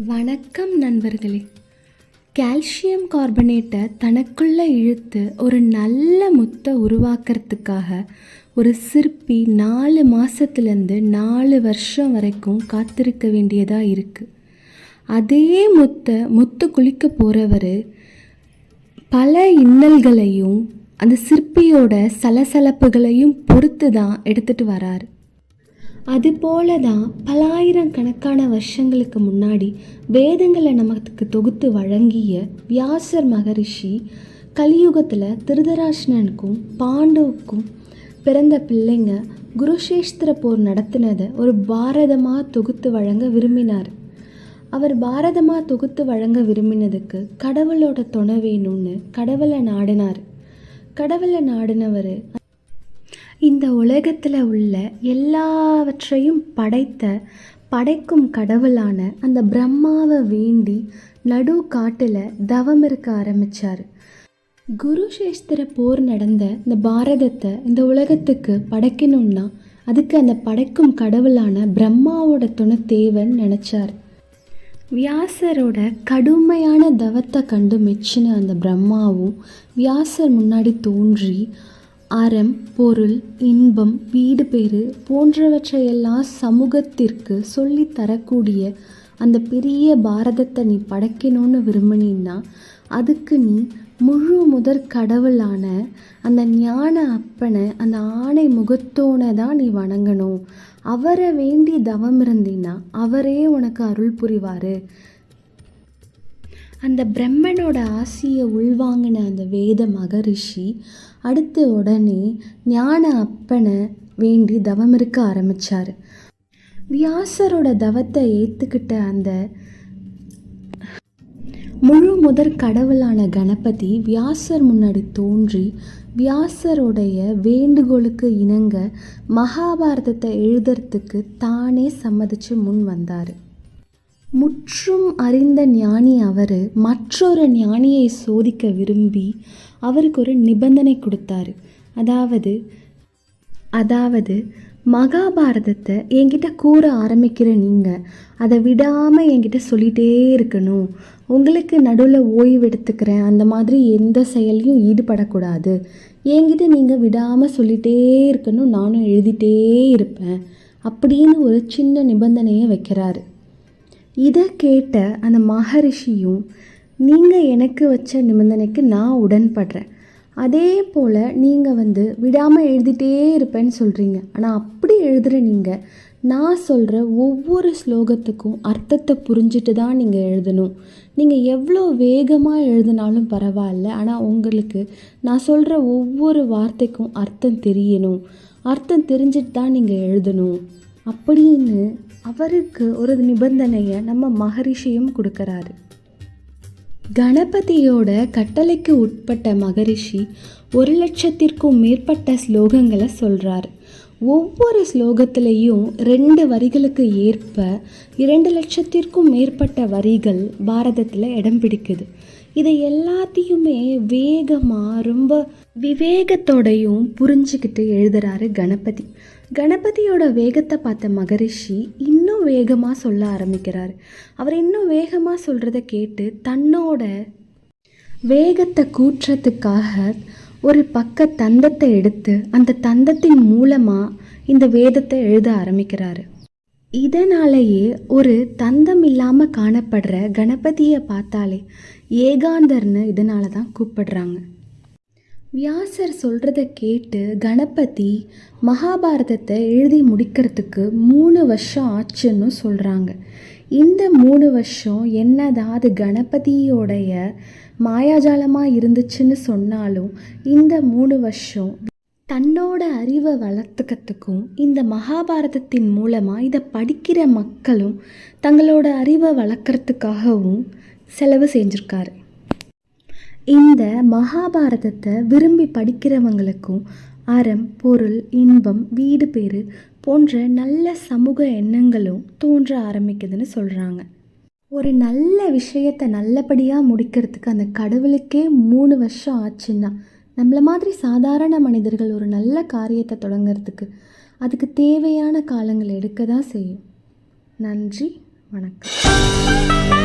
வணக்கம் நண்பர்களே. கால்சியம் கார்பனேட்டை தனக்குள்ளே இழுத்து ஒரு நல்ல முத்தை உருவாக்குறதுக்காக ஒரு சிற்பி 4 மாதத்துலேருந்து 4 வருஷம் வரைக்கும் காத்திருக்க வேண்டியதாக இருக்குது. அதே முத்து குளிக்க போகிறவர் பல இன்னல்களையும் அந்த சிற்பியோட சலசலப்புகளையும் பொறுத்து தான் எடுத்துகிட்டு வராரு. அதுபோல தான் பலாயிரக்கணக்கான வருஷங்களுக்கு முன்னாடி வேதங்களை நமக்கு தொகுத்து வழங்கிய வியாசர் மகரிஷி கலியுகத்தில் திருதராஷ்டிரனுக்கும் பாண்டுவுக்கும் பிறந்த பிள்ளைங்க குருஷேஸ்திர போர் நடத்தினதை ஒரு பாரதமாக தொகுத்து வழங்க விரும்பினார். அவர் பாரதமாக தொகுத்து வழங்க விரும்பினதுக்கு கடவுளோட துணை வேணும்னு கடவுளை நாடினார். கடவுளை நாடினவர் இந்த உலகத்தில் உள்ள எல்லாவற்றையும் படைக்கும் கடவுளான அந்த பிரம்மாவை வேண்டி நடு காட்டில் தவம் இருக்க ஆரம்பித்தார். குருஷேஸ்திர போர் நடந்த இந்த பாரதத்தை இந்த உலகத்துக்கு படைக்கணும்னா அதுக்கு அந்த படைக்கும் கடவுளான பிரம்மாவோட துணை தேவைன்னு நினச்சார். வியாசரோட கடுமையான தவத்தை கண்டு மெச்சின அந்த பிரம்மாவும் வியாசர் முன்னாடி தோன்றி அறம், பொருள், இன்பம், வீடு பேறு போன்றவற்றையெல்லாம் சமூகத்திற்கு சொல்லி தரக்கூடிய அந்த பெரிய பாரதத்தை நீ படைக்கணும்னு விரும்பினா அதுக்கு நீ முழு முதற் கடவுளான அந்த ஞான அப்பனை அந்த ஆணை முகத்தோனை தான் நீ வணங்கணும். அவரை வேண்டி தவம் இருந்தீன்னா அவரே உனக்கு அருள் புரிவார். அந்த பிரம்மனோட ஆசியை உள்வாங்கின அந்த வேத மகரிஷி அடுத்து உடனே ஞான அப்பனை வேண்டி தவம் இருக்க ஆரம்பித்தார். வியாசரோட தவத்தை ஏற்றுக்கிட்ட அந்த முழு முதற் கடவுளான கணபதி வியாசர் முன்னாடி தோன்றி வியாசருடைய வேண்டுகோளுக்கு இணங்க மகாபாரதத்தை எழுதுறதுக்கு தானே சம்மதிச்சு முன் வந்தார். முற்றும் அறிந்த ஞானி அவர் மற்றொரு ஞானியை சோதிக்க விரும்பி அவருக்கு ஒரு நிபந்தனை கொடுத்தாரு. அதாவது மகாபாரதத்தை என்கிட்ட கூற ஆரம்பிக்கிற நீங்கள் அதை விடாமல் என்கிட்ட சொல்லிகிட்டே இருக்கணும். உங்களுக்கு நடுவில் ஓய்வு எடுத்துக்கிறேன் அந்த மாதிரி எந்த செயலையும் ஈடுபடக்கூடாது. என்கிட்ட நீங்கள் விடாமல் சொல்லிகிட்டே இருக்கணும், நானும் எழுதிட்டே இருப்பேன் அப்படின்னு ஒரு சின்ன நிபந்தனையை வைக்கிறாரு. இதை கேட்ட அந்த மகரிஷியும் நீங்கள் எனக்கு வச்ச நிபந்தனைக்கு நான் உடன்படுறேன். அதே போல் நீங்கள் விடாமல் எழுதிட்டே இருப்பேன்னு சொல்கிறீங்க. ஆனால் அப்படி எழுதுகிற நீங்கள் நான் சொல்கிற ஒவ்வொரு ஸ்லோகத்துக்கும் அர்த்தத்தை புரிஞ்சுட்டு தான் நீங்கள் எழுதணும். நீங்கள் எவ்வளோ வேகமாக எழுதினாலும் பரவாயில்ல, ஆனால் உங்களுக்கு நான் சொல்கிற ஒவ்வொரு வார்த்தைக்கும் அர்த்தம் தெரியணும். அர்த்தம் தெரிஞ்சுட்டு தான் நீங்கள் எழுதணும் அப்படின்னு அவருக்கு ஒரு நிபந்தனையை நம்ம மகரிஷியும் கொடுக்குறாரு. கணபதியோட கட்டளைக்கு உட்பட்ட மகரிஷி 1,00,000க்கும் மேற்பட்ட ஸ்லோகங்களை சொல்கிறார். ஒவ்வொரு ஸ்லோகத்திலையும் 2 வரிகளுக்கு ஏற்ப 2,00,000க்கும் மேற்பட்ட வரிகள் பாரதத்தில் இடம் பிடிக்குது. இதை எல்லாத்தையுமே வேகமாக ரொம்ப விவேகத்தோடையும் புரிஞ்சுக்கிட்டு எழுதுகிறாரு கணபதி. கணபதியோட வேகத்தை பார்த்த மகரிஷி இன்னும் வேகமாக சொல்ல ஆரம்பிக்கிறார். அவர் இன்னும் வேகமாக சொல்கிறத கேட்டு தன்னோட வேகத்தை கூற்றத்துக்காக ஒரு பக்க தந்தத்தை எடுத்து அந்த தந்தத்தின் மூலமாக இந்த வேதத்தை எழுத ஆரம்பிக்கிறாரு. இதனாலேயே ஒரு தந்தம் இல்லாமல் காணப்படுற கணபதியை பார்த்தாலே ஏகாந்தர்னு இதனால தான் கூப்பிடுறாங்க. வியாசர் சொல்கிறத கேட்டு கணபதி மகாபாரதத்தை எழுதி முடிக்கிறதுக்கு 3 வருஷம் ஆச்சுன்னு சொல்கிறாங்க. இந்த 3 வருஷம் என்னதாவது கணபதியோடைய மாயாஜாலமாக இருந்துச்சுன்னு சொன்னாலும் இந்த 3 வருஷம் தன்னோட அறிவை வளர்த்துக்கிறதுக்கும் இந்த மகாபாரதத்தின் மூலமாக இதை படிக்கிற மக்களும் தங்களோட அறிவை வளர்க்குறதுக்காகவும் செலவு செஞ்சுருக்காரு. இந்த மகாபாரதத்தை விரும்பி படிக்கிறவங்களுக்கும் அறம், பொருள், இன்பம், வீடு பேறு போன்ற நல்ல சமூக எண்ணங்களும் தோன்ற ஆரம்பிக்குதுன்னு சொல்கிறாங்க. ஒரு நல்ல விஷயத்தை நல்லபடியாக முடிக்கிறதுக்கு அந்த கடவுளுக்கே 3 வருஷம் ஆச்சுன்னா நம்மளை மாதிரி சாதாரண மனிதர்கள் ஒரு நல்ல காரியத்தை தொடங்கிறதுக்கு அதுக்கு தேவையான காலங்கள் எடுக்க தான் செய்யும். நன்றி, வணக்கம்.